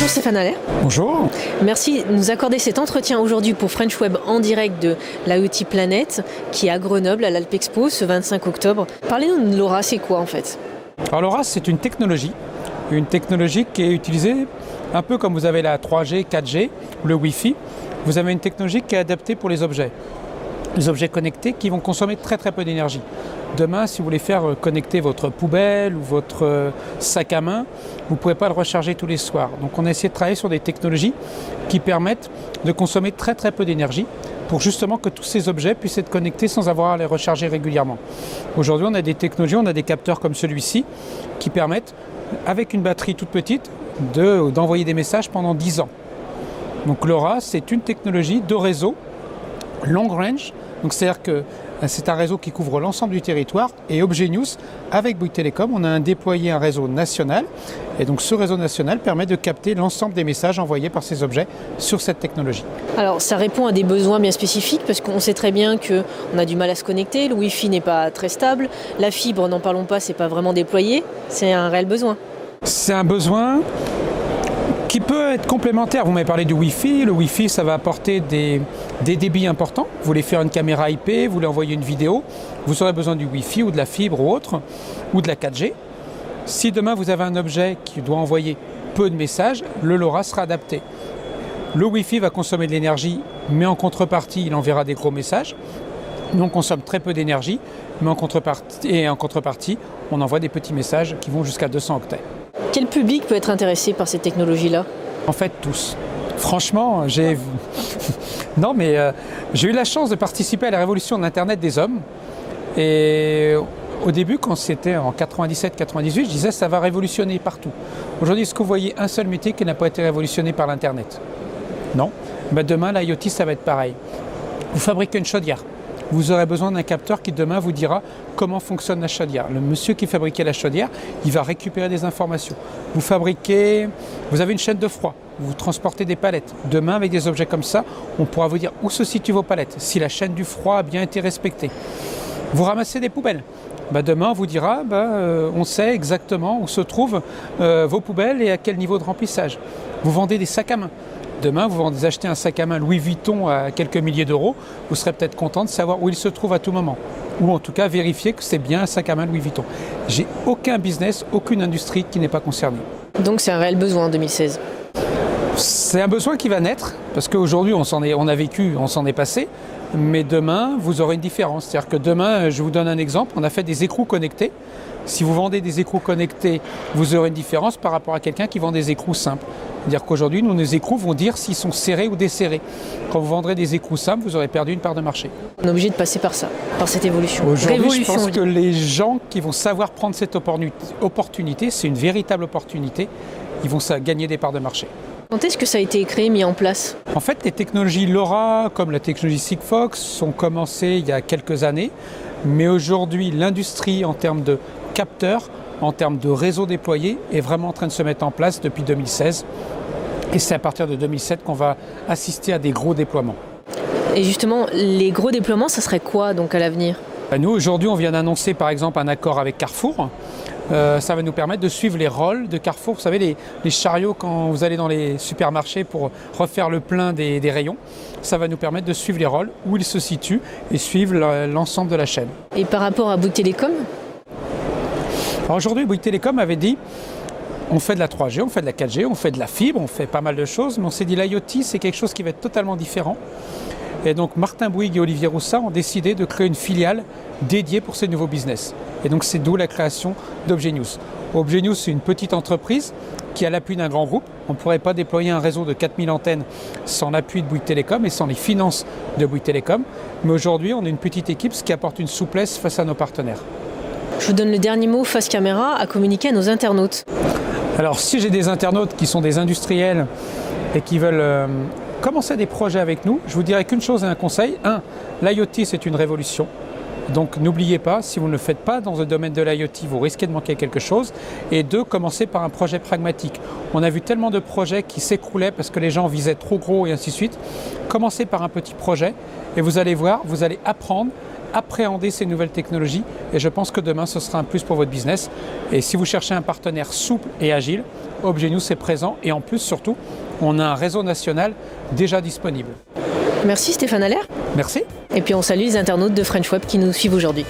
Stéphane Allaire. Bonjour. Merci de nous accorder cet entretien aujourd'hui pour French Web en direct de l'IoT Planet qui est à Grenoble à l'Alpexpo ce 25 octobre. Parlez-nous de LoRa, c'est quoi en fait? Alors LoRa, c'est une technologie qui est utilisée un peu comme vous avez la 3G, 4G, le Wi-Fi. Vous avez une technologie qui est adaptée pour les objets connectés qui vont consommer très peu d'énergie. Demain, si vous voulez faire connecter votre poubelle ou votre sac à main, vous ne pouvez pas le recharger tous les soirs. Donc on a essayé de travailler sur des technologies qui permettent de consommer très peu d'énergie pour justement que tous ces objets puissent être connectés sans avoir à les recharger régulièrement. Aujourd'hui, on a des technologies, on a des capteurs comme celui-ci qui permettent, avec une batterie toute petite, d'envoyer des messages pendant 10 ans. Donc LoRa, c'est une technologie de réseau long range, donc c'est-à-dire que c'est un réseau qui couvre l'ensemble du territoire, et ObjetNews, avec Bouygues Telecom, on a déployé un réseau national, et donc ce réseau national permet de capter l'ensemble des messages envoyés par ces objets sur cette technologie. Alors ça répond à des besoins bien spécifiques, parce qu'on sait très bien qu'on a du mal à se connecter, le Wi-Fi n'est pas très stable, la fibre, n'en parlons pas, c'est pas vraiment déployé, c'est un réel besoin. C'est un besoin qui peut être complémentaire. Vous m'avez parlé du Wi-Fi. Le Wi-Fi, ça va apporter des débits importants. Vous voulez faire une caméra IP, vous voulez envoyer une vidéo, vous aurez besoin du Wi-Fi ou de la fibre ou autre, ou de la 4G. Si demain vous avez un objet qui doit envoyer peu de messages, le LoRa sera adapté. Le Wi-Fi va consommer de l'énergie, mais en contrepartie, il enverra des gros messages. Nous, on consomme très peu d'énergie, mais en contrepartie, on envoie des petits messages qui vont jusqu'à 200 octets. Quel public peut être intéressé par ces technologies-là? En fait, tous. Franchement, j'ai eu la chance de participer à la révolution de l'Internet des hommes. Et au début, quand c'était en 97-98, je disais ça va révolutionner partout. Aujourd'hui, est-ce que vous voyez un seul métier qui n'a pas été révolutionné par l'Internet? Non. Demain, l'IoT, ça va être pareil. Vous fabriquez une chaudière. Vous aurez besoin d'un capteur qui demain vous dira comment fonctionne la chaudière. Le monsieur qui fabriquait la chaudière, il va récupérer des informations. Vous avez une chaîne de froid, vous transportez des palettes. Demain, avec des objets comme ça, on pourra vous dire où se situent vos palettes, si la chaîne du froid a bien été respectée. Vous ramassez des poubelles. Demain, on vous dira, on sait exactement où se trouvent vos poubelles et à quel niveau de remplissage. Vous vendez des sacs à main. Demain, vous achetez un sac à main Louis Vuitton à quelques milliers d'euros, vous serez peut-être content de savoir où il se trouve à tout moment. Ou en tout cas, vérifier que c'est bien un sac à main Louis Vuitton. J'ai aucun business, aucune industrie qui n'est pas concernée. Donc c'est un réel besoin en 2016. C'est un besoin qui va naître, parce qu'aujourd'hui, on s'en est passé. Mais demain, vous aurez une différence. C'est-à-dire que demain, je vous donne un exemple, on a fait des écrous connectés. Si vous vendez des écrous connectés, vous aurez une différence par rapport à quelqu'un qui vend des écrous simples. C'est-à-dire qu'aujourd'hui, nos écrous vont dire s'ils sont serrés ou desserrés. Quand vous vendrez des écrous simples, vous aurez perdu une part de marché. On est obligé de passer par ça, par cette évolution. Aujourd'hui, je pense que les gens qui vont savoir prendre cette opportunité, c'est une véritable opportunité, ils vont gagner des parts de marché. Quand est-ce que ça a été créé, mis en place? En fait, les technologies LoRa, comme la technologie Sigfox, ont commencé il y a quelques années. Mais aujourd'hui, l'industrie, en termes de capteurs, en termes de réseaux déployés, est vraiment en train de se mettre en place depuis 2016. Et c'est à partir de 2007 qu'on va assister à des gros déploiements. Et justement, les gros déploiements, ça serait quoi donc à l'avenir? Nous, aujourd'hui, on vient d'annoncer par exemple un accord avec Carrefour. Ça va nous permettre de suivre les rôles de Carrefour. Vous savez, les chariots, quand vous allez dans les supermarchés pour refaire le plein des rayons, ça va nous permettre de suivre les rôles, où ils se situent et suivre l'ensemble de la chaîne. Et par rapport à Bouygues Telecom? Alors aujourd'hui, Bouygues Telecom avait dit on fait de la 3G, on fait de la 4G, on fait de la fibre, on fait pas mal de choses, mais on s'est dit l'IoT, c'est quelque chose qui va être totalement différent. Et donc Martin Bouygues et Olivier Roussat ont décidé de créer une filiale dédiée pour ces nouveaux business. Et donc c'est d'où la création d'ObjetNews. ObjetNews, c'est une petite entreprise qui a l'appui d'un grand groupe. On ne pourrait pas déployer un réseau de 4000 antennes sans l'appui de Bouygues Telecom et sans les finances de Bouygues Telecom. Mais aujourd'hui, on est une petite équipe, ce qui apporte une souplesse face à nos partenaires. Je vous donne le dernier mot face caméra à communiquer à nos internautes. Alors si j'ai des internautes qui sont des industriels et qui veulent commencer des projets avec nous, je vous dirais qu'une chose et un conseil. 1, l'IoT c'est une révolution. Donc n'oubliez pas, si vous ne le faites pas dans le domaine de l'IoT, vous risquez de manquer quelque chose. Et 2, commencez par un projet pragmatique. On a vu tellement de projets qui s'écroulaient parce que les gens visaient trop gros et ainsi de suite. Commencez par un petit projet et vous allez voir, vous allez apprendre, appréhender ces nouvelles technologies. Et je pense que demain, ce sera un plus pour votre business. Et si vous cherchez un partenaire souple et agile, Objet News est présent et en plus surtout, on a un réseau national déjà disponible. Merci Stéphane Allaire. Merci. Et puis on salue les internautes de French Web qui nous suivent aujourd'hui.